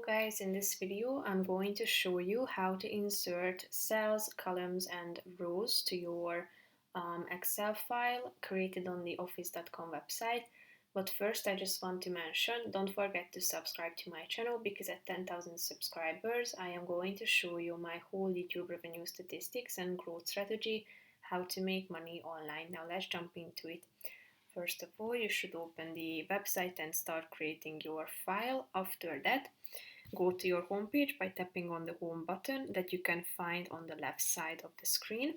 guys, in this video I'm going to show you how to insert cells, columns and rows to your Excel file created on the office.com website. But first I just want to mention, don't forget to subscribe to my channel because at 10,000 subscribers I am going to show you my whole YouTube revenue statistics and growth strategy, how to make money online. Now let's jump into it. First of all, you should open the website and start creating your file. After that, go to your homepage by tapping on the home button that you can find on the left side of the screen.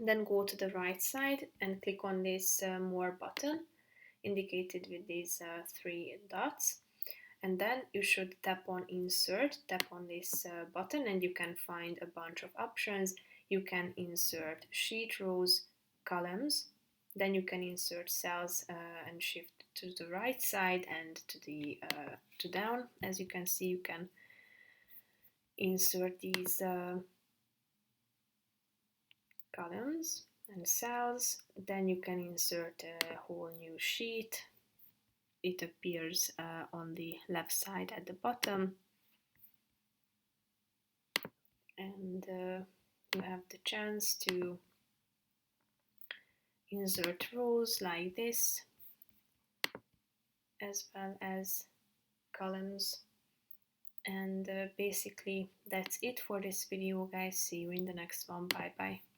Then go to the right side and click on this more button indicated with these three dots. And then you should tap on insert, tap on this button and you can find a bunch of options. You can insert sheet rows, columns, then you can insert cells and shift to the right side and to down. As you can see, you can insert these columns and cells. Then you can insert a whole new sheet. It appears on the left side at the bottom, and you have the chance to insert rows like this, as well as columns. And basically that's it for this video, guys. See you in the next one. Bye bye.